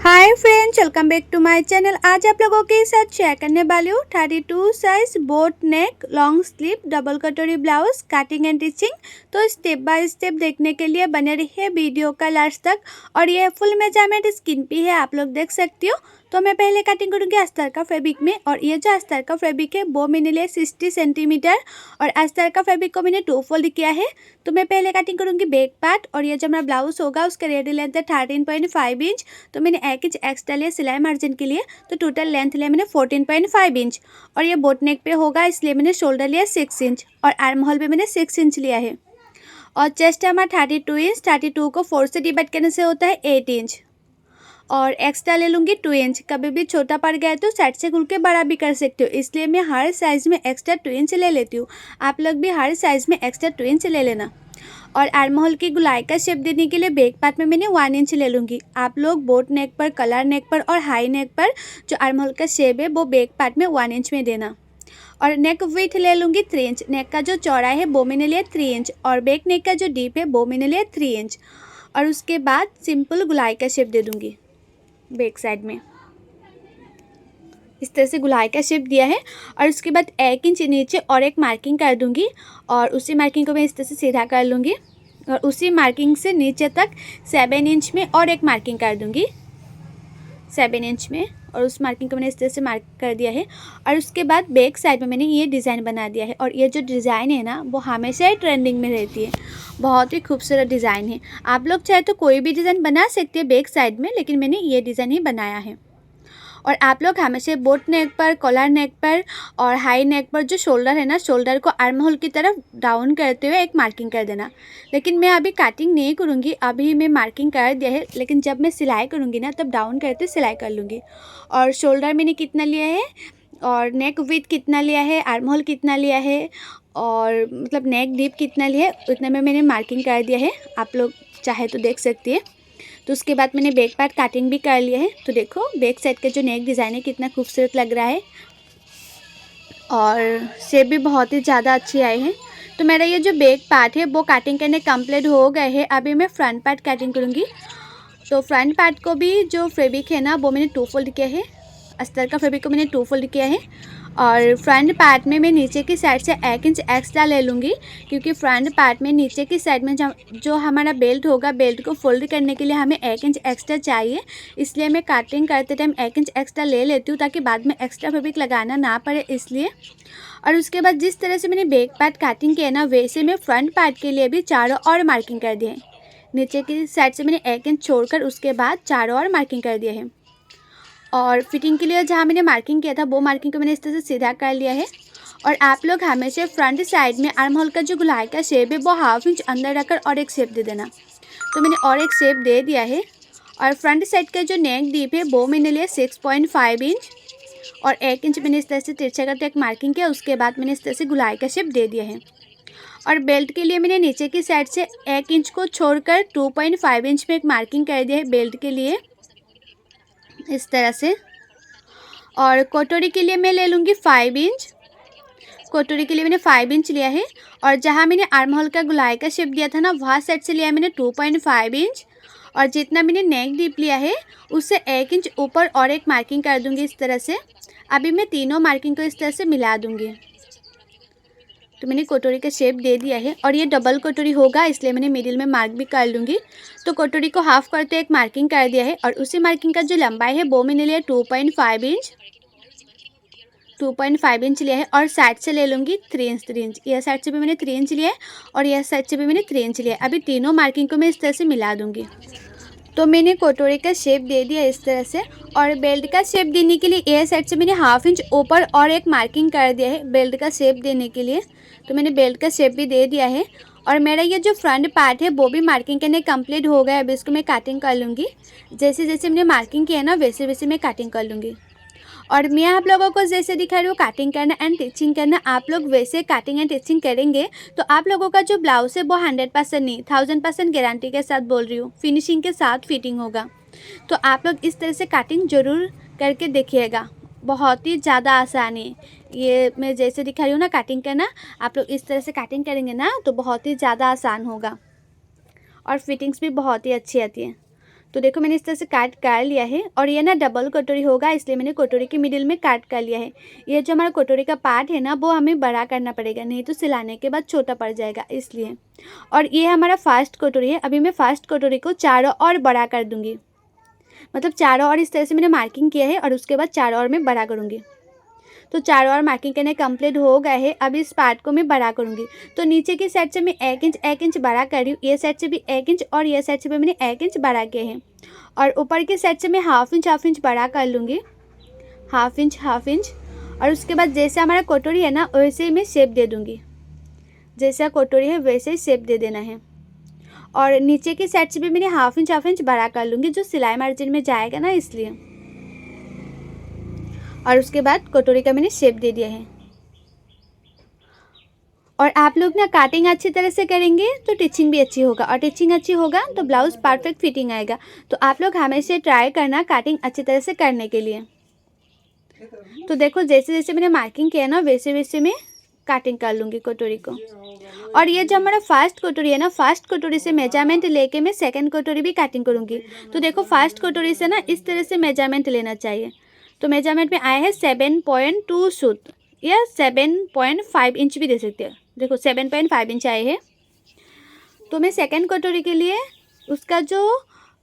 Hi friends, welcome back to my channel. आज आप लोगों के साथ शेयर करने वाली हूँ 32 साइज बोट नेक लॉन्ग स्लीव डबल कटोरी ब्लाउज कटिंग एंड स्टिचिंग। तो स्टेप बाय स्टेप देखने के लिए बने रहिए वीडियो का लास्ट तक। और ये फुल मेजरमेंट स्किन पे है, आप लोग देख सकती हो। तो मैं पहले कटिंग करूँगी अस्तर का फैब्रिक में। और ये जो अस्तर का फैब्रिक है वो मैंने लिया 60 सेंटीमीटर और अस्तर का फैब्रिक को मैंने 2 फोल्ड किया है। तो मैं पहले कटिंग करूँगी बैक पार्ट। और ये जो मेरा ब्लाउज होगा उसका रेडी लेंथ है 13.5 इंच। तो मैंने 1 इंच एक्स्ट्रा लिया सिलाई मार्जिन के लिए। तो टोटल लेंथ लिया मैंने 14.5 इंच। और ये बोट नेक पे होगा इसलिए मैंने शोल्डर लिया 6 इंच और आर्म होल पे मैंने 6 इंच लिया है। और चेस्ट है हमारा 32 इंच। 32 को 4 से डिवाइड करने से होता है 8 इंच। और एक्स्ट्रा ले लूँगी 2 इंच। कभी भी छोटा पड़ गया है तो साइड से खुल के बड़ा भी कर सकते हो, इसलिए मैं हर साइज़ में एक्स्ट्रा 2 इंच ले लेती हूँ। आप लोग भी हर साइज़ में एक्स्ट्रा 2 इंच ले लेना। और आर्म होल की गुलाई का शेप देने के लिए बैक पार्ट में मैंने 1 इंच ले लूँगी। आप लोग बोट नेक पर, कलर नेक पर और हाई नेक पर जो आर्म होल का शेप है वो बैक पार्ट में 1 इंच में देना। और नेक विथ ले लूँगी 3 इंच। नेक का जो चौड़ा है वो मैंने लिया 3 इंच और बैक नेक का जो डीप है वो मैंने लिया 3 इंच। और उसके बाद सिंपल गुलाई का शेप दे दूँगी बैक साइड में। इस तरह से गुलाई का शेप दिया है। और उसके बाद 1 इंच नीचे और एक मार्किंग कर दूंगी और उसी मार्किंग को मैं इस तरह से सीधा कर लूँगी। और उसी मार्किंग से नीचे तक 7 इंच में और एक मार्किंग कर दूंगी 7 इंच में। और उस मार्किंग को मैंने इस तरह से मार्क कर दिया है। और उसके बाद बैक साइड में मैंने ये डिज़ाइन बना दिया है। और ये जो डिज़ाइन है ना वो हमेशा ही ट्रेंडिंग में रहती है, बहुत ही खूबसूरत डिज़ाइन है। आप लोग चाहे तो कोई भी डिज़ाइन बना सकते हैं बैक साइड में, लेकिन मैंने ये डिज़ाइन ही बनाया है। और आप लोग हमेशा बोट नेक पर, कॉलर नेक पर और हाई नेक पर जो शोल्डर है ना, शोल्डर को आर्म होल की तरफ डाउन करते हुए एक मार्किंग कर देना। लेकिन मैं अभी कटिंग नहीं करूँगी, अभी मैं मार्किंग कर दिया है, लेकिन जब मैं सिलाई करूँगी ना तब डाउन करते सिलाई कर लूँगी। और शोल्डर मैंने कितना लिया है और नेक विथ कितना लिया है, आर्म होल कितना लिया है और मतलब नेक डीप कितना लिया है, उतना में मैंने मार्किंग कर दिया है। आप लोग चाहे तो देख सकती है। तो उसके बाद मैंने बैक पार्ट कटिंग भी कर लिया है। तो देखो बैक साइड का जो नेक डिज़ाइन है कितना खूबसूरत लग रहा है और शेप भी बहुत ही ज़्यादा अच्छी आई है। तो मेरा ये जो बैक पार्ट है वो कटिंग करने कंप्लीट हो गए हैं। अभी मैं फ्रंट पार्ट कटिंग करूँगी। तो फ्रंट पार्ट को भी जो फैब्रिक है ना वो मैंने 2 फोल्ड किया है। अस्तर का फैब्रिक को मैंने 2 फोल्ड किया है। और फ्रंट पार्ट में मैं नीचे की साइड से 1 इंच एक्स्ट्रा ले लूँगी, क्योंकि फ्रंट पार्ट में नीचे की साइड में जो हमारा बेल्ट होगा, बेल्ट को फोल्ड करने के लिए हमें 1 इंच एक्स्ट्रा चाहिए। इसलिए मैं कटिंग करते टाइम 1 इंच एक्स्ट्रा ले लेती हूँ ताकि बाद में एक्स्ट्रा फैब्रिक लगाना ना पड़े, इसलिए। और उसके बाद जिस तरह से मैंने बैक पार्ट कटिंग किया ना, वैसे मैं फ्रंट पार्ट के लिए भी चारों और मार्किंग कर दिए है। नीचे की साइड से मैंने 1 इंच छोड़कर उसके बाद चारों और मार्किंग कर दिया है। और फिटिंग के लिए जहाँ मैंने मार्किंग किया था वो मार्किंग को मैंने इस तरह से सीधा कर लिया है। और आप लोग हमेशा फ्रंट साइड में आर्म होल का जो गुलाई का शेप है वो 1/2 इंच अंदर रखकर और एक शेप दे देना। तो मैंने और एक शेप दे दिया है। और फ्रंट साइड का जो नेक डीप है वो मैंने लिया 6.5 इंच और 1 इंच मैंने इस तरह से तिरछा करके एक मार्किंग किया। उसके बाद मैंने इस तरह से गुलाई का शेप दे दिया है। और बेल्ट के लिए मैंने नीचे की साइड से 1 इंच को छोड़कर 2.5 इंच में एक मार्किंग कर दिया है बेल्ट के लिए, इस तरह से। और कटोरी के लिए मैं ले लूँगी 5 इंच। कटोरी के लिए मैंने 5 इंच लिया है। और जहाँ मैंने आर्म होल का गुलाई का शेप दिया था ना, वहाँ साइड से लिया है मैंने 2.5 इंच। और जितना मैंने नेक डीप लिया है उससे 1 इंच ऊपर और एक मार्किंग कर दूँगी इस तरह से। अभी मैं तीनों मार्किंग को इस तरह से मिला दूँगी। तो मैंने कटोरी का शेप दे दिया है। और ये डबल कटोरी होगा इसलिए मैंने मिडिल में मार्क भी कर लूँगी। तो कटोरी को हाफ करते एक मार्किंग कर दिया है। और उसी मार्किंग का जो लंबाई है वो मैंने लिया 2.5 इंच। 2.5 इंच लिया है। और साइड से ले लूँगी 3 इंच 3 इंच। यह साइड से भी मैंने 3 इंच लिया है और यह साइड से भी मैंने 3 इंच लिया है। अभी तीनों मार्किंग को मैं इस तरह से मिला दूँगी। तो मैंने कटोरी का शेप दे दिया इस तरह से। और बेल्ट का शेप देने के लिए यह साइड से मैंने 1/2 इंच ऊपर और एक मार्किंग कर दिया है बेल्ट का शेप देने के लिए। तो मैंने बेल्ट का शेप भी दे दिया है। और मेरा ये जो फ्रंट पार्ट है वो भी मार्किंग करने कंप्लीट हो गया है। अभी इसको मैं कटिंग कर लूँगी। जैसे जैसे मैंने मार्किंग किया ना वैसे वैसे मैं कटिंग कर लूँगी। और मैं आप लोगों को जैसे दिखा रही हूँ कटिंग करना एंड टिचिंग करना, आप लोग वैसे कटिंग एंड टिचिंग करेंगे तो आप लोगों का जो ब्लाउज है वो 100% नहीं 1000% गारंटी के साथ बोल रही हूँ, फिनिशिंग के साथ फिटिंग होगा। तो आप लोग इस तरह से कटिंग ज़रूर करके देखिएगा, बहुत ही ज़्यादा आसान है। ये मैं जैसे दिखा रही हूँ ना कटिंग करना, आप लोग इस तरह से कटिंग करेंगे ना तो बहुत ही ज़्यादा आसान होगा और फिटिंग्स भी बहुत ही अच्छी आती है। तो देखो मैंने इस तरह से काट कर लिया है। और ये ना डबल कटोरी होगा, इसलिए मैंने कटोरी के मिडिल में काट कर लिया है। ये जो हमारा कटोरी का पार्ट है ना, वो हमें बड़ा करना पड़ेगा, नहीं तो सिलाने के बाद छोटा पड़ जाएगा, इसलिए। और ये हमारा फर्स्ट कटोरी है। अभी मैं फर्स्ट कटोरी को चारों ओर बड़ा कर दूँगी, मतलब चारों ओर इस तरह से मैंने मार्किंग किया है और उसके बाद चारों ओर में बड़ा करूँगी। तो चारों ओर मार्किंग करने कंप्लीट हो गए है। अब इस पार्ट को मैं बड़ा करूँगी। तो नीचे की साइड से मैं 1 इंच बड़ा कर रही हूँ, ये साइड से भी 1 इंच और ये साइड से भी मैंने 1 इंच बड़ा किए हैं। और ऊपर की साइड से मैं हाफ इंच बड़ा कर लूँगी, हाफ इंच। और उसके बाद जैसे हमारा कटोरी है ना, वैसे ही मैं शेप दे दूँगी, जैसा कटोरी है वैसे ही शेप दे देना है। और नीचे की साइड से भी मैंने हाफ इंच बड़ा कर लूँगी, जो सिलाई मार्जिन में जाएगा ना, इसलिए। और उसके बाद कटोरी का मैंने शेप दे दिया है। और आप लोग ना काटिंग अच्छी तरह से करेंगे तो टिचिंग भी अच्छी होगा, और टिचिंग अच्छी होगा तो ब्लाउज़ परफेक्ट फिटिंग आएगा। तो आप लोग हमेशा ट्राई करना काटिंग अच्छी तरह से करने के लिए। तो देखो जैसे जैसे मैंने मार्किंग किया ना, वैसे वैसे मैं काटिंग कर लूँगी कटोरी को। और ये जो हमारा फर्स्ट कटोरी है ना, फर्स्ट कटोरी से मेजरमेंट लेके मैं सेकंड कटोरी भी काटिंग करूँगी। तो देखो फर्स्ट कटोरी से ना इस तरह से मेजरमेंट लेना चाहिए। तो मेजरमेंट में आया है 7.2 सूत, या 7.5 इंच भी दे सकते हैं। देखो 7.5 इंच आए हैं। तो मैं सेकंड कटोरी के लिए उसका जो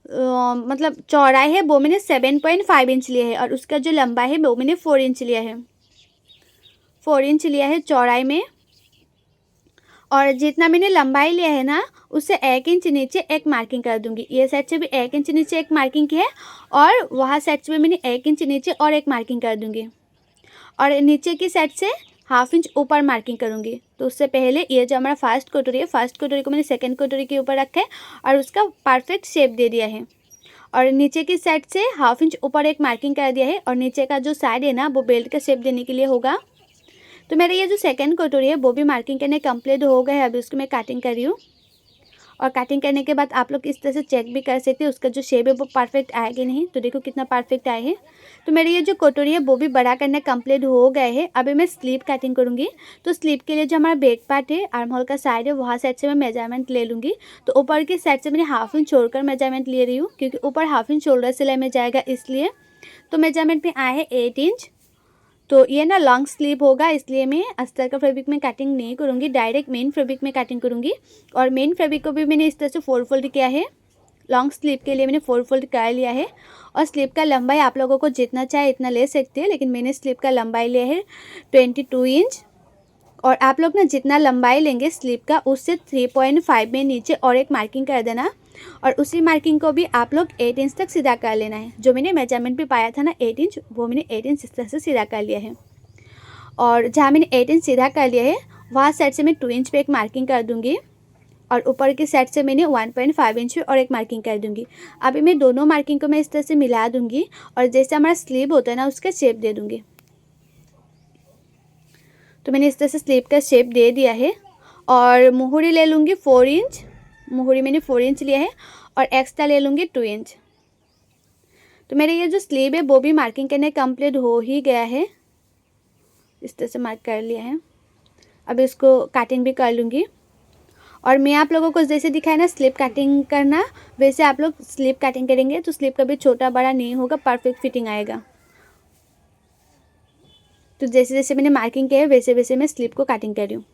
मतलब चौड़ाई है वो मैंने 7.5 इंच लिया है, और उसका जो लंबाई है वो मैंने 4 इंच लिया है, 4 इंच लिया है चौड़ाई में। और जितना मैंने लंबाई लिया है ना, उससे 1 इंच नीचे एक मार्किंग कर दूंगी। ये साइड से भी 1 इंच नीचे एक मार्किंग की है, और वहाँ साइड से भी मैंने 1 इंच नीचे और एक मार्किंग कर दूंगी। और नीचे की साइड से हाफ इंच ऊपर मार्किंग करूँगी। तो उससे पहले ये जो हमारा फर्स्ट कटोरी है, फर्स्ट कटोरी को मैंने सेकंड कटोरी के ऊपर रखा है और उसका परफेक्ट शेप दे दिया है। और नीचे की साइड से हाफ इंच ऊपर एक मार्किंग कर दिया है, और नीचे का जो साइड है ना, वो बेल्ट का शेप देने के लिए होगा। तो मेरा ये जो सेकंड कटोरी है वो भी मार्किंग करने कंप्लीट हो गए है। अभी उसको मैं काटिंग कर रही हूँ। और काटिंग करने के बाद आप लोग इस तरह से चेक भी कर सकते हैं उसका जो शेप है वो परफेक्ट आएगा नहीं। तो देखो कितना परफेक्ट आए हैं। तो मेरी ये जो कटोरी है वो भी बड़ा करने कंप्लीट हो गए हैं। अभी मैं स्लीव कटिंग करूँगी। तो स्लीव के लिए जो हमारा बैक पार्ट है, आर्म होल का साइड है, वहाँ साइड से मैं मेजरमेंट ले लूँगी। तो ऊपर की साइड से मैंने हाफ इंच छोड़कर मेजरमेंट ले रही हूँ, क्योंकि ऊपर हाफ इंच शोल्डर सिलाई में जाएगा, इसलिए। तो मेजरमेंट में आया है 8 इंच। तो ये ना लॉन्ग स्लीव होगा, इसलिए मैं अस्तर का फैब्रिक में कटिंग नहीं करूँगी, डायरेक्ट मेन फैब्रिक में कटिंग करूँगी। और मेन फैब्रिक को भी मैंने इस तरह से 4 फोल्ड किया है। लॉन्ग स्लीव के लिए मैंने 4 फोल्ड कर लिया है। और स्लीव का लंबाई आप लोगों को जितना चाहे इतना ले सकते हैं, लेकिन मैंने स्लीव का लंबाई लिया है 22 इंच। और आप लोग ना जितना लंबाई लेंगे स्लीव का, उससे 3.5 में नीचे और एक मार्किंग कर देना। और उसी मार्किंग को भी आप लोग 8 इंच तक सीधा कर लेना है। जो मैंने मेजरमेंट पे पाया था ना 8 इंच, वो मैंने 8 इंच इस तरह से सीधा कर लिया है। और जहाँ मैंने 8 इंच सीधा कर लिया है, वहाँ साइड से मैं 2 इंच पे एक मार्किंग कर दूँगी। और ऊपर की साइड से मैंने 1.5 इंच पे और एक मार्किंग कर दूँगी। अभी मैं दोनों मार्किंग को मैं इस तरह से मिला दूँगी, और जैसे हमारा स्लीव होता है ना, उसका शेप दे दूँगी। तो मैंने इस तरह से स्लीव का शेप दे दिया है। और मुहूरी ले लूँगी 4 इंच, मुहूरी मैंने 4 इंच लिया है, और एक्स्ट्रा ले लूँगी 2 इंच। तो मेरे ये जो स्लीव है वो भी मार्किंग करने कंप्लीट हो ही गया है। इस तरह से मार्क कर लिया है। अब इसको कटिंग भी कर लूँगी। और मैं आप लोगों को जैसे दिखाया ना स्लीव कटिंग करना, वैसे आप लोग स्लीव कटिंग करेंगे तो स्लीव कभी छोटा बड़ा नहीं होगा, परफेक्ट फिटिंग आएगा। तो जैसे जैसे मैंने मार्किंग किया है वैसे वैसे मैं स्लीव को कटिंग कर रही हूँ।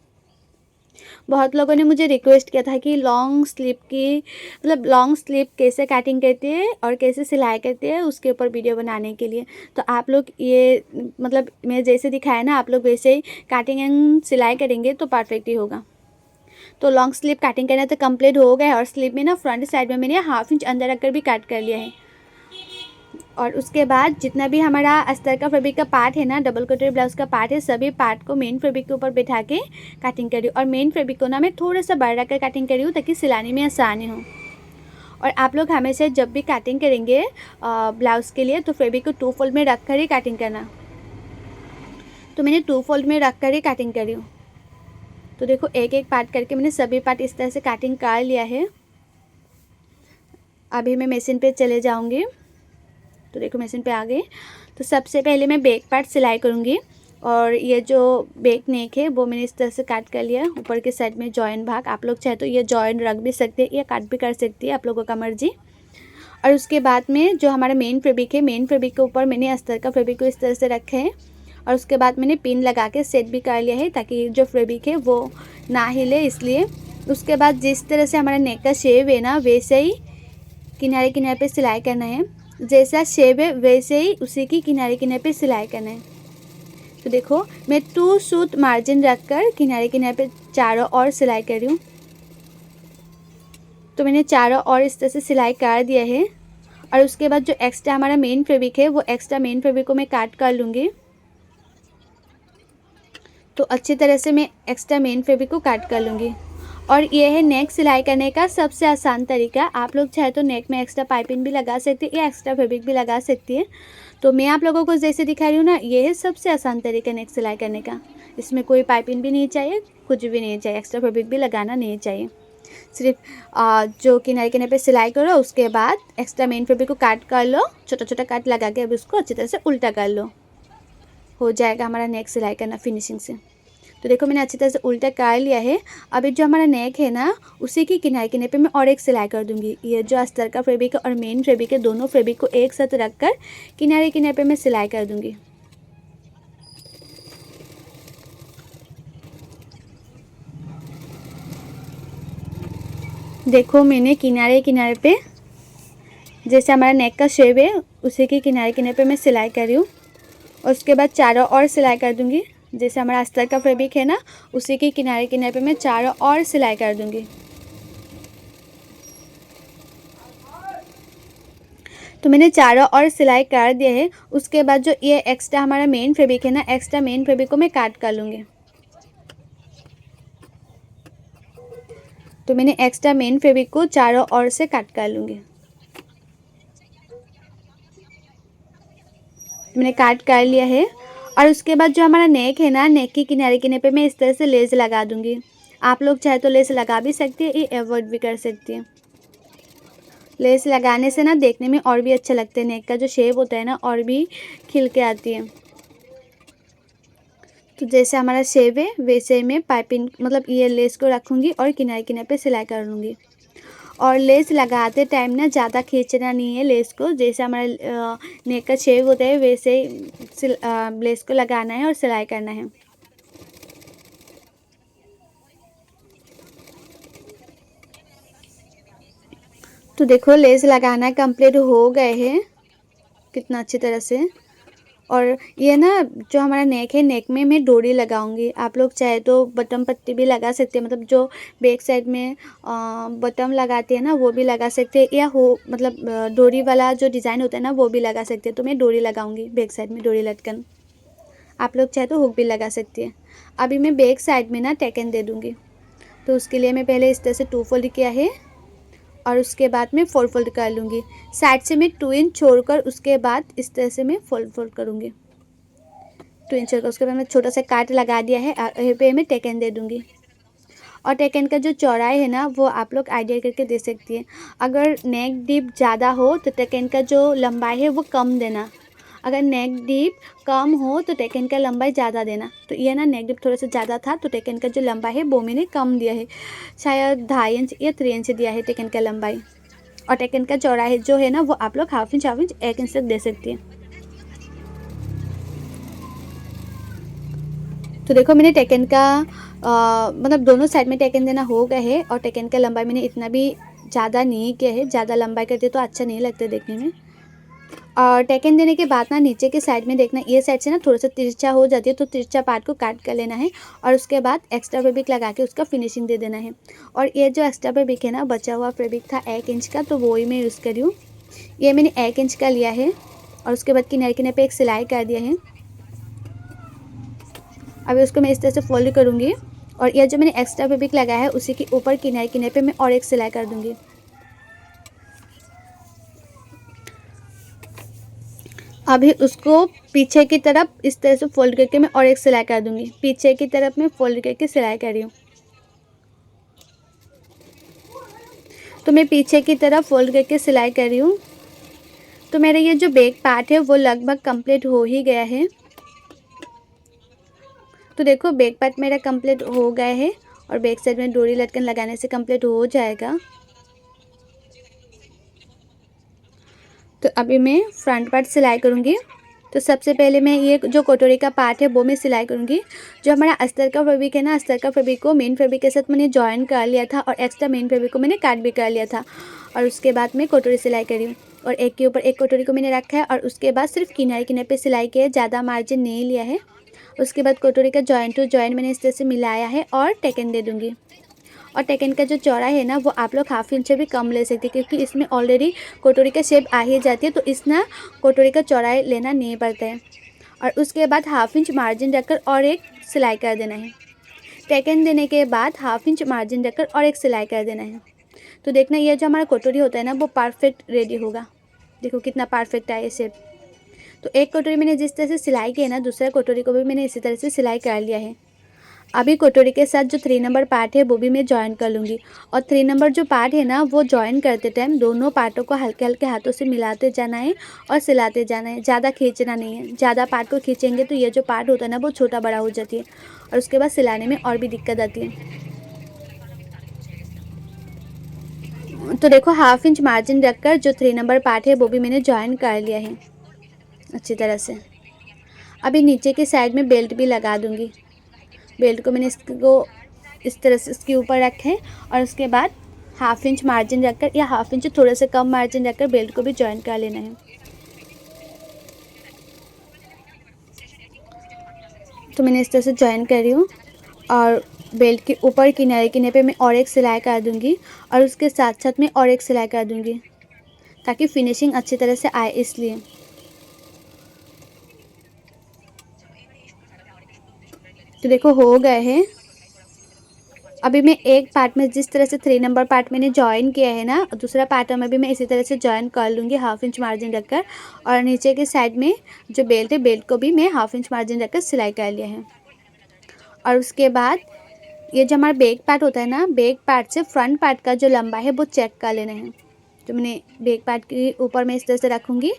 बहुत लोगों ने मुझे रिक्वेस्ट किया था कि लॉन्ग स्लीव की मतलब लॉन्ग स्लीव कैसे कटिंग करते हैं और कैसे सिलाई करते हैं, उसके ऊपर वीडियो बनाने के लिए। तो आप लोग ये मतलब मैं जैसे दिखाया ना, आप लोग वैसे ही कटिंग एंड सिलाई करेंगे तो परफेक्ट ही होगा। तो लॉन्ग स्लीव कटिंग करना तो कंप्लीट हो गया है। और स्लीव में ना फ्रंट साइड में मैंने हाफ इंच अंदर रखकर भी कट कर लिया है। और उसके बाद जितना भी हमारा अस्तर का फैब्रिक का पार्ट है ना, डबल कटोरी ब्लाउज का पार्ट है, सभी पार्ट को मेन फैब्रिक के ऊपर बैठा के कटिंग करी। और मेन फैब्रिक को ना मैं थोड़ा सा बड़ा रखकर कटिंग करी हूँ, ताकि सिलाने में आसानी हो। और आप लोग हमेशा जब भी कटिंग करेंगे ब्लाउज़ के लिए, तो फैब्रिक को 2 फोल्ड में रख कर ही कटिंग करना। तो मैंने 2 फोल्ड में रख कर ही कटिंग करी हूँ। तो देखो एक एक पार्ट करके मैंने सभी पार्ट इस तरह से कटिंग कर लिया है। अभी मैं मशीन पे चले जाऊंगी। तो देखो मशीन पे आ गई। तो सबसे पहले मैं बैक पार्ट सिलाई करूंगी। और ये जो बैक नेक है वो मैंने इस तरह से काट कर लिया। ऊपर के साइड में जॉइन भाग, आप लोग चाहे तो ये जॉइन रख भी सकते हैं या काट भी कर सकती है, आप लोगों का मर्जी। और उसके बाद में जो हमारा मेन फैब्रिक है, मेन फैब्रिक के ऊपर मैंने अस्तर का फैब्रिक को इस तरह से रखे हैं और उसके बाद मैंने पिन लगा के सेट भी कर लिया है ताकि जो फैब्रिक है वो ना हिले, इसलिए। उसके बाद जिस तरह से हमारा नेक का शेप है ना, वैसे ही किनारे किनारे पे सिलाई करना है। जैसा शेप है वैसे ही उसी की किनारे किनारे पे सिलाई करना है। तो देखो मैं 2 सूत मार्जिन रखकर किनारे किनारे पे चारों ओर सिलाई कर रही हूँ। तो मैंने चारों ओर इस तरह से सिलाई कर दिया है और उसके बाद जो एक्स्ट्रा हमारा मेन फैब्रिक है वो एक्स्ट्रा मेन फैब्रिक को मैं काट कर लूँगी। तो अच्छी तरह से मैं एक्स्ट्रा मेन फैब्रिक को काट कर लूँगी। और ये है नेक सिलाई करने का सबसे आसान तरीका। आप लोग चाहे तो नेक में एक्स्ट्रा पाइपिंग भी लगा सकते हैं या एक्स्ट्रा फैब्रिक भी लगा सकती है। तो मैं आप लोगों को जैसे दिखा रही हूँ ना, ये है सबसे आसान तरीका नेक सिलाई करने का। इसमें कोई पाइपिंग भी नहीं चाहिए, कुछ भी नहीं चाहिए, एक्स्ट्रा फैब्रिक भी लगाना नहीं चाहिए। सिर्फ जो किनारे किनारे पे सिलाई करो उसके बाद एक्स्ट्रा मेन फैब्रिक को काट कर लो, छोटा छोटा काट लगा के अभी उसको अच्छी तरह से उल्टा कर लो, हो जाएगा हमारा नेक सिलाई करना फिनिशिंग से। तो देखो मैंने अच्छी तरह से उल्टा कर लिया है। अभी जो हमारा नेक है ना, उसी की किनारे किनारे पे मैं और एक सिलाई कर दूंगी। ये जो अस्तर का फैब्रिक है और मेन फैब्रिक है, दोनों फैब्रिक को एक साथ रखकर किनारे किनारे पे मैं सिलाई कर दूंगी। देखो मैंने किनारे किनारे पे जैसे हमारा नेक का शेप है उसी के किनारे किनारे पे मैं सिलाई कर रही हूँ और उसके बाद चारों ओर सिलाई कर दूंगी। जैसे हमारा अस्तर का फैब्रिक है ना, उसी के किनारे किनारे पे मैं चारों ओर सिलाई कर दूंगी। तो मैंने चारों ओर सिलाई कर दिया है। उसके बाद जो ये एक्स्ट्रा हमारा मेन फैब्रिक है ना, एक्स्ट्रा मेन फैब्रिक को मैं काट कर लूँगी। तो मैंने एक्स्ट्रा मेन फैब्रिक को चारों ओर से काट कर लूँगी। मैंने काट कर लिया है और उसके बाद जो हमारा नेक है ना, नेक के किनारे किनारे पे मैं इस तरह से लेस लगा दूँगी। आप लोग चाहे तो लेस लगा भी सकते हैं, ये अवॉइड भी कर सकती हैं। लेस लगाने से ना देखने में और भी अच्छा लगता है, नेक का जो शेप होता है ना और भी खिल के आती है। तो जैसे हमारा शेप है वैसे मैं पाइपिंग मतलब ये लेस को रखूँगी और किनारे किनारे पे सिलाई कर लूँगी। और लेस लगाते टाइम ना ज़्यादा खींचना नहीं है लेस को। जैसे हमारा नेक का शेप होता है वैसे ही लेस को लगाना है और सिलाई करना है। तो देखो लेस लगाना कंप्लीट हो गए हैं कितना अच्छी तरह से। और ये ना जो हमारा नेक है, नेक में मैं डोरी लगाऊंगी। आप लोग चाहे तो बटन पट्टी भी लगा सकते हैं, मतलब जो बैक साइड में बटन लगाते हैं ना वो भी लगा सकते हैं, या हो मतलब डोरी वाला जो डिज़ाइन होता है ना वो भी लगा सकते हैं। तो मैं डोरी लगाऊंगी बैक साइड में, डोरी लटकन। आप लोग चाहे तो हुक भी लगा सकती हैं। अभी मैं बैक साइड में ना टेकन दे दूँगी। तो उसके लिए मैं पहले इस तरह से 2 फोल्ड किया है और उसके बाद में 4 फोल्ड कर लूँगी। साइड से मैं 2 इंच छोड़कर उसके बाद इस तरह से मैं फोल्ड करूँगी। 2 इंच छोड़कर उसके बाद मैं छोटा सा काट लगा दिया है, यहीं पे मैं टेकन दे दूँगी। और टेकन का जो चौड़ाई है ना वो आप लोग आइडिया करके दे सकती हैं। अगर नेक डीप ज़्यादा हो तो टेकन का जो लंबाई है वो कम देना, अगर नेक डीप कम हो तो टेकन का लंबाई ज़्यादा देना। तो ये ना नेक डीप थोड़ा सा ज़्यादा था तो टेकन का जो लंबाई है वो मैंने कम दिया है, शायद 2.5 इंच या 3 इंच दिया है टेकन का लंबाई। और टेकन का चौड़ाई जो है ना वो आप लोग हाफ इंच 1 इंच तक दे सकती हैं। तो देखो मैंने टेकन का मतलब दोनों साइड में टेकन देना हो गया है और टेकन का लंबाई मैंने इतना भी ज़्यादा नहीं किया है, ज़्यादा लंबाई करते तो अच्छा नहीं लगता देखने में। और टेकन देने के बाद ना नीचे के साइड में देखना, ये साइड से ना थोड़ा सा तिरछा हो जाती है तो तिरछा पार्ट को काट कर लेना है और उसके बाद एक्स्ट्रा फैब्रिक लगा के उसका फिनिशिंग दे देना है। और ये जो एक्स्ट्रा फैब्रिक है ना, बचा हुआ फैब्रिक था 1 इंच का, तो वो ही मैं यूज़ करी हूँ। ये मैंने 1 इंच का लिया है और उसके बाद किनारे किनारे पे एक सिलाई कर दिया है। अभी उसको मैं इस तरह से फोल्ड करूँगी और यह जो मैंने एक्स्ट्रा फैब्रिक लगाया है उसी के ऊपर किनारे किनारे पे मैं और एक सिलाई कर दूँगी। अभी उसको पीछे की तरफ इस तरह से फोल्ड करके मैं और एक सिलाई कर दूँगी। पीछे की तरफ मैं फोल्ड करके सिलाई कर रही हूँ। तो मैं पीछे की तरफ फोल्ड करके सिलाई कर रही हूँ। तो मेरा ये जो बैक पार्ट है वो लगभग कंप्लीट हो ही गया है। तो देखो बैक पार्ट मेरा कंप्लीट हो गया है और बैक साइड में डोरी लटकन लगाने से कंप्लीट हो जाएगा। तो अभी मैं फ्रंट पार्ट सिलाई करूँगी। तो सबसे पहले मैं ये जो कटोरी का पार्ट है वो मैं सिलाई करूँगी। जो हमारा अस्तर का फैब्रिक है ना, अस्तर का फैब्रिक को मेन फैब्रिक के साथ मैंने जॉइन कर लिया था और एक्स्ट्रा मेन फैब्रिक को मैंने काट भी कर लिया था। और उसके बाद मैं कटोरी सिलाई करी हूँ और एक के ऊपर एक कटोरी को मैंने रखा है और उसके बाद सिर्फ किनारे किनारे पे सिलाई किया है, ज़्यादा मार्जिन नहीं लिया है। उसके बाद कटोरी का जॉइंट टू जॉइंट मैंने इस तरह से मिलाया है और टेकन दे दूँगी। और टेकन का जो चौड़ा है ना वो आप लोग हाफ इंच से भी कम ले सकते हैं, क्योंकि इसमें ऑलरेडी कटोरी का शेप आ ही जाती है, तो इस ना कटोरी का चौड़ाई लेना नहीं पड़ता है। और उसके बाद हाफ इंच मार्जिन रखकर और एक सिलाई कर देना है। टेकन देने के बाद हाफ इंच मार्जिन रखकर और एक सिलाई कर देना है। तो देखना ये जो हमारा कटोरी होता है ना वो परफेक्ट रेडी होगा। देखो कितना परफेक्ट है ये शेप। तो एक कटोरी मैंने जिस तरह से सिलाई की है ना, दूसरा कटोरी को भी मैंने इसी तरह से सिलाई कर लिया है। अभी कटोरी के साथ जो 3 नंबर पार्ट है वो भी मैं जॉइन कर लूँगी। और 3 नंबर जो पार्ट है ना वो जॉइन करते टाइम दोनों पार्टों को हल्के हल्के हाथों से मिलाते जाना है और सिलाते जाना है। ज़्यादा खींचना नहीं है, ज़्यादा पार्ट को खींचेंगे तो ये जो पार्ट होता है ना वो छोटा बड़ा हो जाती है और उसके बाद सिलाने में और भी दिक्कत आती है। तो देखो हाफ इंच मार्जिन रखकर जो 3 नंबर पार्ट है वो भी मैंने जॉइन कर लिया है अच्छी तरह से। अभी नीचे की साइड में बेल्ट भी लगा दूँगी। बेल्ट को मैंने इसको इस तरह से इसके ऊपर रखें और उसके बाद हाफ इंच मार्जिन रखकर या हाफ इंच थोड़ा सा कम मार्जिन रखकर बेल्ट को भी जॉइन कर लेना है। तो मैंने इस तरह से जॉइन कर रही हूँ और बेल्ट के ऊपर किनारे किनारे पे मैं और एक सिलाई कर दूँगी और उसके साथ साथ मैं और एक सिलाई कर दूँगी ताकि फिनिशिंग अच्छी तरह से आए इसलिए। तो देखो हो गए हैं। अभी मैं एक पार्ट में जिस तरह से 3 नंबर पार्ट मैंने जॉइन किया है ना, दूसरा पार्ट में भी मैं इसी तरह से जॉइन कर लूँगी हाफ इंच मार्जिन रखकर। और नीचे के साइड में जो बेल्ट है बेल्ट को भी मैं हाफ इंच मार्जिन रखकर सिलाई कर लिया है। और उसके बाद ये जो हमारा बैक पार्ट होता है ना, बैक पार्ट से फ्रंट पार्ट का जो लंबा है वो चेक कर लेना है। तो मैंने बैक पार्ट के ऊपर मैं इस तरह से रखूँगी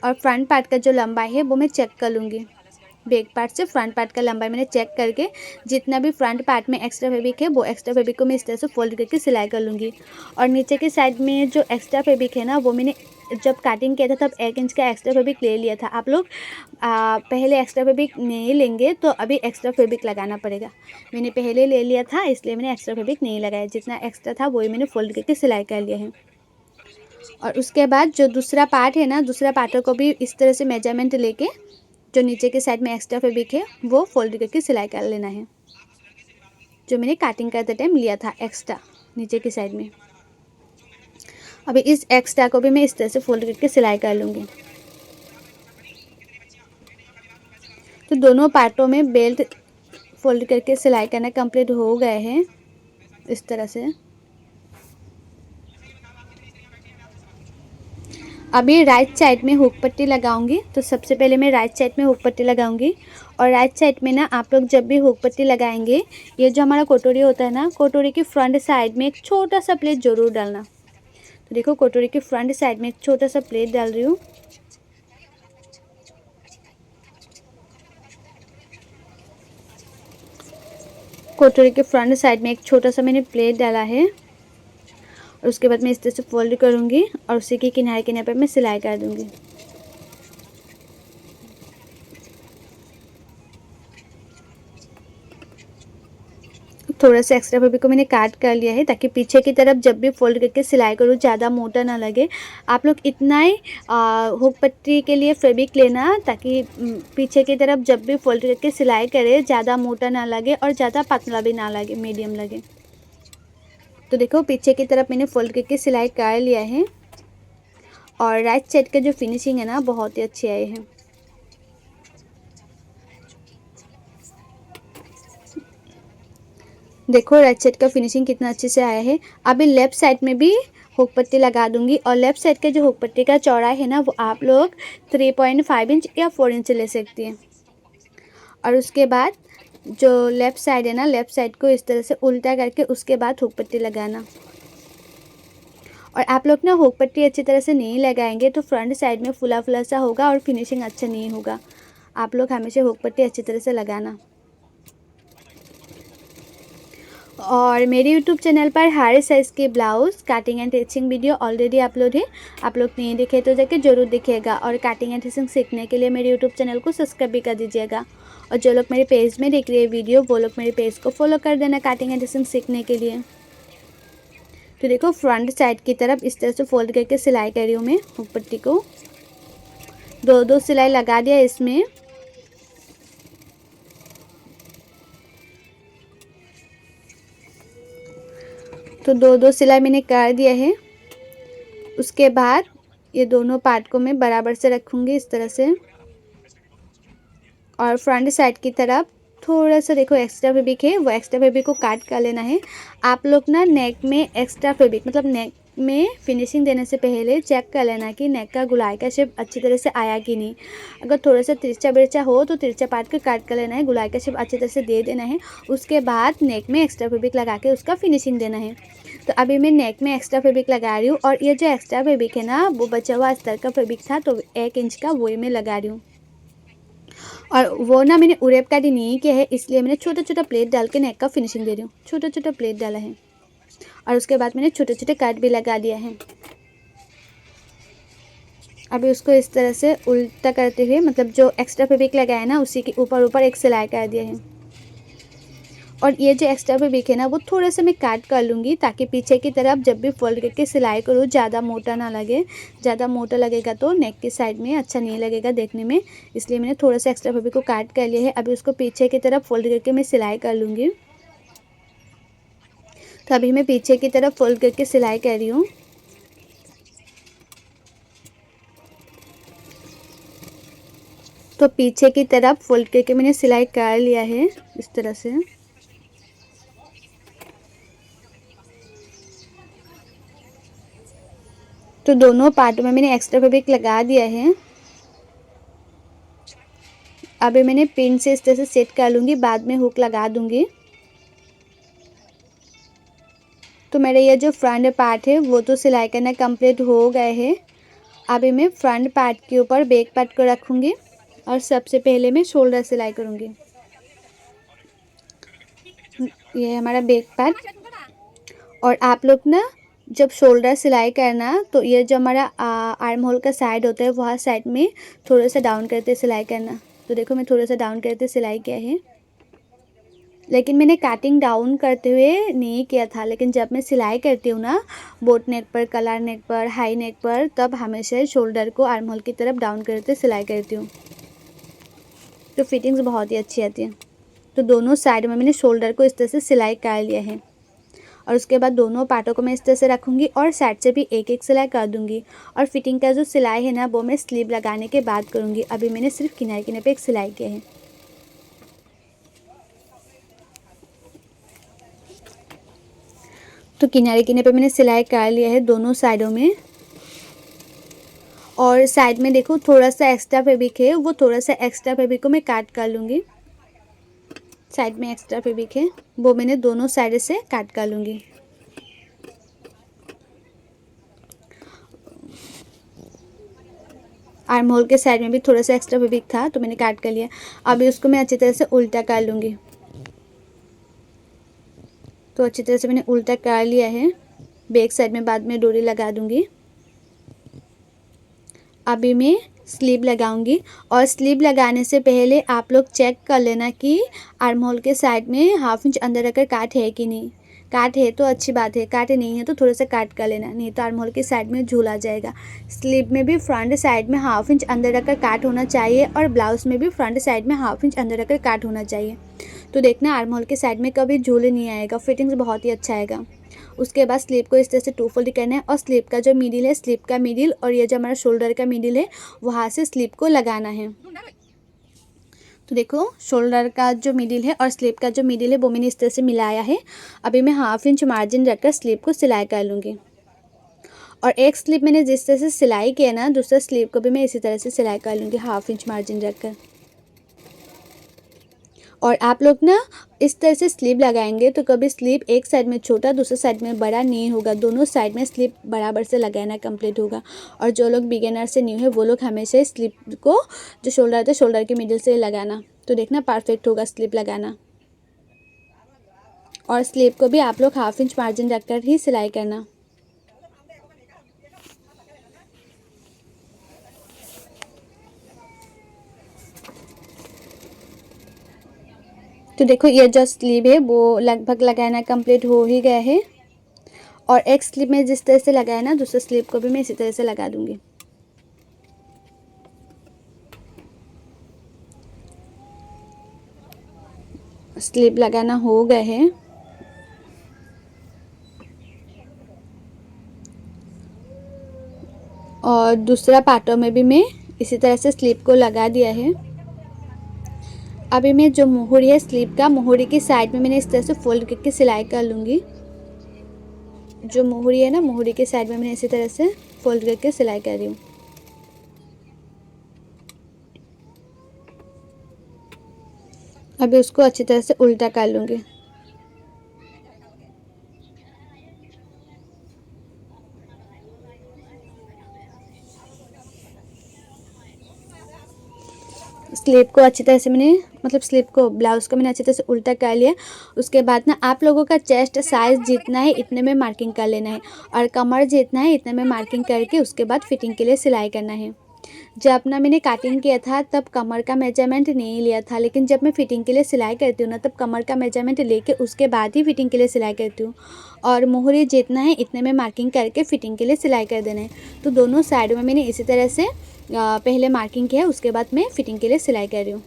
और फ्रंट पार्ट का जो लंबाई है वो मैं चेक कर लूँगी। बैक पार्ट से फ्रंट पार्ट का लंबाई मैंने चेक करके जितना भी फ्रंट पार्ट में एक्स्ट्रा फैब्रिक है वो एक्स्ट्रा फैब्रिक को मैं इस तरह से फोल्ड करके सिलाई कर लूँगी। और नीचे के साइड में जो एक्स्ट्रा फैब्रिक है ना वो मैंने जब कटिंग किया था तब 1 इंच का एक्स्ट्रा फैब्रिक ले लिया था। आप लोग पहले एक्स्ट्रा फैब्रिक नहीं लेंगे तो अभी एक्स्ट्रा फैब्रिक लगाना पड़ेगा। मैंने पहले ले लिया था इसलिए मैंने एक्स्ट्रा फैब्रिक नहीं लगाया, जितना एक्स्ट्रा था वही मैंने फोल्ड करके सिलाई कर लिया है। और उसके बाद जो दूसरा पार्ट है ना, दूसरा पार्ट को भी इस तरह से मेजरमेंट लेके जो नीचे के साइड में एक्स्ट्रा फैब्रिक है वो फोल्ड करके सिलाई कर लेना है, जो मैंने कटिंग करते टाइम लिया था एक्स्ट्रा नीचे की साइड में। अभी इस एक्स्ट्रा को भी मैं इस तरह से फोल्ड करके सिलाई कर लूँगी। तो दोनों पार्टों में बेल्ट फोल्ड करके सिलाई करना कंप्लीट हो गए हैं इस तरह से। अभी राइट साइड में हुक पट्टी लगाऊंगी। तो सबसे पहले मैं राइट साइड में हुक पट्टी लगाऊंगी और राइट साइड में ना आप लोग जब भी हुक पट्टी लगाएंगे, ये जो हमारा कटोरी होता है ना, कटोरी की फ्रंट साइड में एक छोटा सा प्लेट ज़रूर डालना। तो देखो कटोरी की फ्रंट साइड में एक छोटा सा प्लेट डाल रही हूँ। कटोरी के फ्रंट साइड में एक छोटा सा मैंने प्लेट डाला है और उसके बाद मैं इस तरह से फोल्ड करूँगी और उसी के किनारे किनारे पर मैं सिलाई कर दूँगी। थोड़ा सा एक्स्ट्रा फैब्रिक को मैंने काट कर लिया है ताकि पीछे की तरफ जब भी फोल्ड करके सिलाई करूँ ज़्यादा मोटा ना लगे। आप लोग इतना ही हुक पट्टी के लिए फैब्रिक लेना ताकि पीछे की तरफ जब भी फोल्ड करके सिलाई करें ज़्यादा मोटा ना लगे और ज़्यादा पतला भी ना लगे, मीडियम लगे। तो देखो पीछे की तरफ मैंने फोल्ड करके सिलाई कर लिया है और राइट साइड का जो फिनिशिंग है ना बहुत ही अच्छी आई है। देखो राइट साइड का फिनिशिंग कितना अच्छे से आया है। अभी लेफ़्ट साइड में भी हुक पट्टी लगा दूंगी और लेफ़्ट साइड का जो हुक पट्टी का चौड़ाई है ना वो आप लोग 3.5 इंच या 4 इंच ले सकती हैं। और उसके बाद जो लेफ़्ट साइड है ना, लेफ़्ट साइड को इस तरह से उल्टा करके उसके बाद हुक पट्टी लगाना। और आप लोग ना हुक पट्टी अच्छी तरह से नहीं लगाएंगे तो फ्रंट साइड में फुला फुला सा होगा और फिनिशिंग अच्छा नहीं होगा। आप लोग हमेशा हुक पट्टी अच्छी तरह से लगाना। और मेरे यूट्यूब चैनल पर हर साइज़ के blouse cutting and teaching video already upload है। आप लोग नहीं देखे तो जाके ज़रूर देखिएगा और कटिंग एंड टिचिंग सीखने के लिए मेरे यूट्यूब चैनल को सब्सक्राइब भी कर दीजिएगा। और जो लोग मेरे पेज में देख रहे हैं वीडियो वो लोग मेरे पेज को फॉलो कर देना कटिंग एंड टिचिंग सीखने के लिए। तो देखो फ्रंट साइड की तरफ इस तरह से फोल्ड करके सिलाई कर रही हूँ मैं। पट्टी को दो सिलाई लगा दिया इसमें। तो दो सिलाई मैंने कर दिया है। उसके बाद ये दोनों पार्ट को मैं बराबर से रखूँगी इस तरह से। और फ्रंट साइड की तरफ थोड़ा सा देखो एक्स्ट्रा फैब्रिक है, वो एक्स्ट्रा फैब्रिक को काट कर लेना है। आप लोग ना नेक में एक्स्ट्रा फैब्रिक मतलब नेक में फिनिशिंग देने से पहले चेक कर लेना कि नेक का गुलाई का शेप अच्छी तरह से आया कि नहीं। अगर थोड़ा सा तिरछा बिरछा हो तो तिरछा पार्ट को काट कर लेना है, गुलाई का शेप अच्छी तरह से दे देना है। उसके बाद नेक में एक्स्ट्रा फैब्रिक लगा के उसका फिनिशिंग देना है। तो अभी मैं नेक में एक्स्ट्रा फैब्रिक लगा रही हूँ और ये जो एक्स्ट्रा फैब्रिक है ना वो बचा हुआ अस्तर का फैब्रिक था, तो 1 इंच का वही मैं लगा रही हूँ। और वो ना मैंने उरेब कटिंग नहीं किया है, इसलिए मैंने छोटा छोटा प्लेट डाल के नेक का फिनिशिंग दे रही हूँ। छोटा छोटा प्लेट डाला है और उसके बाद मैंने छोटे छोटे कट भी लगा दिया है। अभी उसको इस तरह से उल्टा करते हुए मतलब जो एक्स्ट्रा फैब्रिक लगाया है ना उसी के ऊपर ऊपर एक सिलाई कर दिया है। और ये जो एक्स्ट्रा फैब्रिक है ना वो थोड़ा सा मैं काट कर लूँगी ताकि पीछे की तरफ जब भी फोल्ड करके सिलाई करूँ ज़्यादा मोटा ना लगे। ज़्यादा मोटा लगेगा तो नेक की साइड में अच्छा नहीं लगेगा देखने में, इसलिए मैंने थोड़ा सा एक्स्ट्रा फैब्रिक को काट कर लिया है। अभी उसको पीछे की तरफ फोल्ड करके मैं सिलाई कर लूँगी। तो अभी मैं पीछे की तरफ फोल्ड करके सिलाई कर रही हूँ। तो पीछे की तरफ फोल्ड करके मैंने सिलाई कर लिया है इस तरह से। तो दोनों पार्ट में मैंने एक्स्ट्रा फैब्रिक लगा दिया है। अभी मैंने पिन से इस तरह से सेट कर लूँगी, बाद में हुक लगा दूँगी। तो मेरा ये जो फ्रंट पार्ट है वो तो सिलाई करना कंप्लीट हो गए है। अभी मैं फ्रंट पार्ट के ऊपर बैक पार्ट को रखूँगी और सबसे पहले मैं शोल्डर सिलाई करूँगी। ये है हमारा बैक पार्ट। और आप लोग ना जब शोल्डर सिलाई करना तो ये जो हमारा आर्म होल का साइड होता है वहाँ साइड में थोड़ा सा डाउन करते सिलाई करना। तो देखो मैं थोड़ा सा डाउन करते सिलाई किया है, लेकिन मैंने कटिंग डाउन करते हुए नहीं किया था। लेकिन जब मैं सिलाई करती हूँ ना बोट नेक पर, कलर नेक पर, हाई नेक पर, तब हमेशा शोल्डर को आर्म होल की तरफ डाउन करते सिलाई करती हूँ, तो फिटिंग्स बहुत ही अच्छी आती है। तो दोनों साइड में मैंने शोल्डर को इस तरह से सिलाई कर लिया है। और उसके बाद दोनों पार्टों को मैं इस तरह से रखूँगी और साइड से भी एक एक सिलाई कर दूँगी। और फिटिंग का जो सिलाई है ना वो मैं स्लीव लगाने के बाद करूँगी। अभी मैंने सिर्फ किनारे किनारे पे एक सिलाई किया है। तो किनारे किनारे पे मैंने सिलाई कर लिया है दोनों साइडों में। और साइड में देखो थोड़ा सा एक्स्ट्रा फैब्रिक है, वो थोड़ा सा एक्स्ट्रा फैब्रिक को मैं काट कर लूँगी। साइड में एक्स्ट्रा फैब्रिक है वो मैंने दोनों साइड से काट कर लूँगी। आर्म होल के साइड में भी थोड़ा सा एक्स्ट्रा फैब्रिक था तो मैंने काट कर लिया। अभी उसको मैं अच्छी तरह से उल्टा कर लूँगी। तो अच्छी तरह से मैंने उल्टा कर लिया है। बैक साइड में बाद में डोरी लगा दूँगी। अभी मैं स्लीव लगाऊंगी और स्लीव लगाने से पहले आप लोग चेक कर लेना कि आर्म होल के साइड में 1/2 इंच अंदर रखकर काट है कि नहीं। काट है तो अच्छी बात है, काट नहीं है तो थोड़ा सा काट कर लेना, नहीं तो आर्म होल के साइड में झूल आ जाएगा। स्लीव में भी फ्रंट साइड में 1/2 इंच अंदर रखकर काट होना चाहिए और ब्लाउज़ में भी फ्रंट साइड में 1/2 इंच अंदर रखकर काट होना चाहिए। तो देखना आर्म होल के साइड में कभी झूल नहीं आएगा, फिटिंग्स बहुत ही अच्छा आएगा। उसके बाद स्लीव को इस तरह से 2 फोल्ड करना है और स्लीव का जो मिडिल है, स्लीव का मिडिल और ये जो हमारा शोल्डर का मिडिल है वहाँ से स्लीव को लगाना है। तो देखो शोल्डर का जो मिडिल है और स्लीव का जो मिडिल है वो मैंने इस तरह से मिलाया है। अभी मैं 1/2 इंच मार्जिन रखकर स्लीव को सिलाई कर लूँगी। और एक स्लीव मैंने जिस तरह से सिलाई किया ना दूसरा स्लीव को भी मैं इसी तरह से सिलाई कर लूँगी 1/2 इंच मार्जिन रखकर। और आप लोग ना इस तरह से स्लीव लगाएंगे तो कभी स्लीव एक साइड में छोटा दूसरे साइड में बड़ा नहीं होगा, दोनों साइड में स्लीव बराबर से लगाना कंप्लीट होगा। और जो लोग बिगिनर से न्यू है वो लोग हमेशा स्लीव को जो शोल्डर है शोल्डर के मिडिल से लगाना, तो देखना परफेक्ट होगा स्लीव लगाना। और स्लीव को भी आप लोग 1/2 इंच मार्जिन रखकर ही सिलाई करना। तो देखो ये जो स्लीव है वो लगभग लगाना कंप्लीट हो ही गया है, और एक स्लीव में जिस तरह से लगाया ना, दूसरे स्लीव को भी मैं इसी तरह से लगा दूंगी। स्लीव लगाना हो गए है, और दूसरा पार्टों में भी मैं इसी तरह से स्लीव को लगा दिया है। अभी मैं जो मोहरी है स्लीव का, मोहरी की साइड में मैंने इस तरह से फोल्ड करके सिलाई कर लूँगी। जो मोहरी है ना, मोहरी के साइड में मैंने इसी तरह से फोल्ड करके सिलाई कर रही हूँ। अभी उसको अच्छी तरह से उल्टा कर लूँगी। स्लीव को अच्छी तरह से मैंने, मतलब स्लीव को, ब्लाउज़ को मैंने अच्छी तरह से उल्टा कर लिया। उसके बाद ना आप लोगों का चेस्ट साइज़ जितना है इतने में मार्किंग कर लेना है, और कमर जितना है इतने में मार्किंग करके उसके बाद फिटिंग के लिए सिलाई करना है। जब ना मैंने कटिंग किया था तब कमर का मेजरमेंट नहीं लिया था, लेकिन जब मैं फिटिंग के लिए सिलाई करती हूँ ना तब कमर का मेजरमेंट लेके उसके बाद ही फिटिंग के लिए सिलाई करती हूँ। और मोहरी जितना है इतने में मार्किंग करके फिटिंग के लिए सिलाई कर देना है। तो दोनों साइड में मैंने इसी तरह से पहले मार्किंग किया, उसके बाद मैं फिटिंग के लिए सिलाई कर रही हूँ।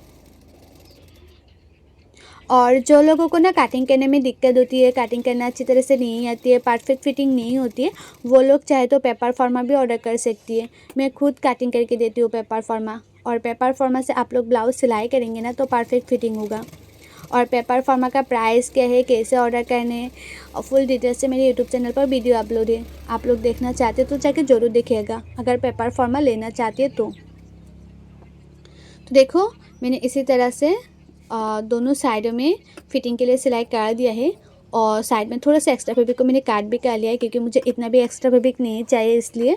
और जो लोगों को ना कटिंग करने में दिक्कत होती है, कटिंग करना अच्छी तरह से नहीं आती है, परफेक्ट फिटिंग नहीं होती है, वो लोग चाहे तो पेपर फॉर्मा भी ऑर्डर कर सकती है। मैं खुद कटिंग करके देती हूँ पेपर फॉर्मा, और पेपर फॉर्मा से आप लोग ब्लाउज सिलाई करेंगे ना तो परफेक्ट फिटिंग होगा। और पेपर फॉर्मा का प्राइस क्या है, कैसे ऑर्डर करने, और फुल डिटेल्स से मेरे यूट्यूब चैनल पर वीडियो अपलोड है। आप लोग देखना चाहते तो जाके ज़रूर देखिएगा, अगर पेपर फॉर्मा लेना चाहती है तो देखो मैंने इसी तरह से दोनों साइडों में फिटिंग के लिए सिलाई कर दिया है, और साइड में थोड़ा सा एक्स्ट्रा फैब्रिक को मैंने काट भी कर लिया है, क्योंकि मुझे इतना भी एक्स्ट्रा फैब्रिक नहीं चाहिए, इसलिए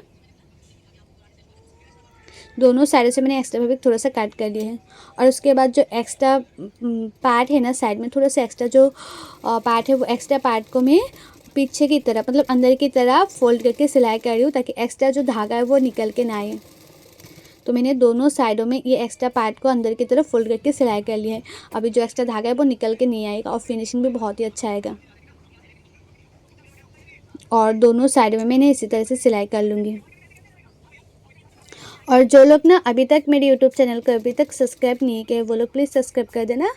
दोनों साइडों से मैंने एक्स्ट्रा फैब्रिक थोड़ा सा काट कर लिया है। और उसके बाद जो एक्स्ट्रा पार्ट है ना, साइड में थोड़ा सा एक्स्ट्रा जो पार्ट है, वो एक्स्ट्रा पार्ट को मैं पीछे की तरफ, मतलब अंदर की तरफ फोल्ड करके सिलाई कर रही हूँ, ताकि एक्स्ट्रा जो धागा है वो निकल के ना आए। तो मैंने दोनों साइडों में ये एक्स्ट्रा पार्ट को अंदर की तरफ फोल्ड करके सिलाई कर लिया है। अभी जो एक्स्ट्रा धागा है वो निकल के नहीं आएगा, और फिनिशिंग भी बहुत ही अच्छा आएगा। और दोनों साइड में मैंने इसी तरह से सिलाई कर लूँगी। और जो लोग ना अभी तक मेरे यूट्यूब चैनल को अभी तक सब्सक्राइब नहीं किए, वो लोग प्लीज़ सब्सक्राइब कर देना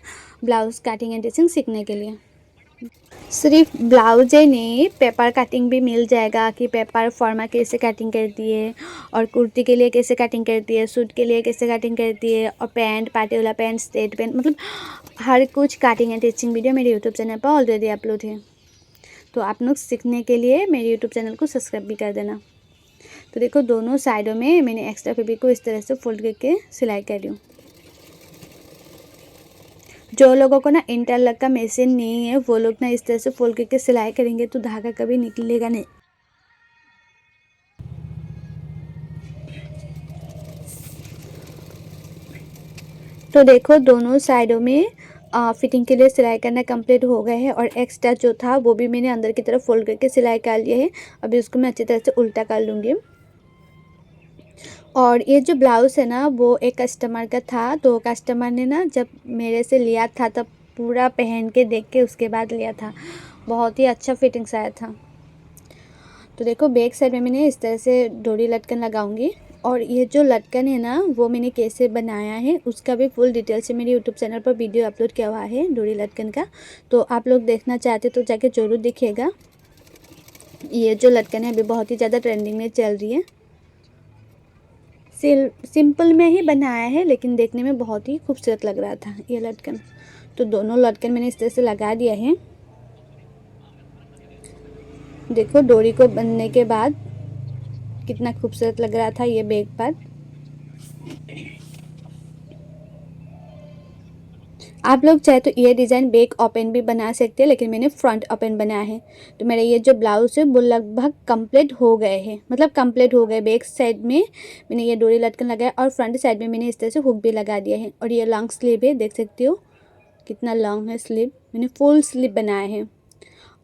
ब्लाउज़ कटिंग एंड स्टिचिंग सीखने के लिए। सिर्फ ब्लाउज ही नहीं, पेपर कटिंग भी मिल जाएगा कि पेपर फॉर्मा कैसे कटिंग करती है, और कुर्ती के लिए कैसे कटिंग करती है, सूट के लिए कैसे कटिंग करती है, और पैंट, पार्टी वाला पैंट, स्ट्रेट पैंट, मतलब हर कुछ कटिंग एंड स्टिचिंग वीडियो मेरे यूट्यूब चैनल पर ऑलरेडी अपलोड है। तो आप लोग सीखने के लिए मेरे यूट्यूब चैनल को सब्सक्राइब भी कर देना। तो देखो दोनों साइडों में मैंने एक्स्ट्रा फैब्रिक को इस तरह से फोल्ड करके सिलाई कर रही हूँ। जो लोगों को ना इंटरलॉक का मशीन नहीं है, वो लोग ना इस तरह से फोल्ड करके सिलाई करेंगे तो धागा कभी निकलेगा नहीं। तो देखो दोनों साइडों में फिटिंग के लिए सिलाई करना कंप्लीट हो गया है, और एक्स्ट्रा जो था वो भी मैंने अंदर की तरफ फोल्ड करके सिलाई कर लिया है। अभी उसको मैं अच्छी तरह से उल्टा कर लूँगी। और ये जो ब्लाउज़ है ना, वो एक कस्टमर का था, तो कस्टमर ने ना जब मेरे से लिया था तब पूरा पहन के देख के उसके बाद लिया था। बहुत ही अच्छा फिटिंग्स आया था। तो देखो बैक साइड में मैंने इस तरह से डोरी लटकन लगाऊंगी, और ये जो लटकन है ना वो मैंने कैसे बनाया है उसका भी फुल डिटेल से मेरे यूट्यूब चैनल पर वीडियो अपलोड किया हुआ है डोरी लटकन का। तो आप लोग देखना चाहते तो जाके ज़रूर देखिएगा। ये जो लटकन है अभी बहुत ही ज़्यादा ट्रेंडिंग में चल रही है। सिंपल में ही बनाया है, लेकिन देखने में बहुत ही खूबसूरत लग रहा था ये लटकन। तो दोनों लटकन मैंने इस तरह से लगा दिया है। देखो डोरी को बनने के बाद कितना खूबसूरत लग रहा था ये बैक पर। आप लोग चाहे तो ये डिज़ाइन बैक ओपन भी बना सकते हैं, लेकिन मैंने फ्रंट ओपन बनाया है। तो मेरा ये जो ब्लाउज़ है वो लगभग कंप्लीट हो गए हैं, मतलब कंप्लीट हो गए। बैक साइड में मैंने ये डोरी लटकन लगाया, और फ्रंट साइड में मैंने इस तरह से हुक भी लगा दिया है। और ये लॉन्ग स्लीव है, देख सकते हो कितना लॉन्ग है स्लीव, मैंने फुल स्लीव बनाया है।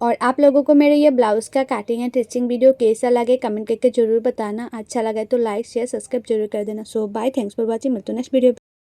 और आप लोगों को मेरे ये ब्लाउज़ का कटिंग एंड स्टिचिंग वीडियो कैसा लगे कमेंट करके ज़रूर बताना। अच्छा लगा तो लाइक शेयर सब्सक्राइब जरूर कर देना। सो बाय, थैंक्स फॉर वॉचिंग, मिलते हैं नेक्स्ट वीडियो।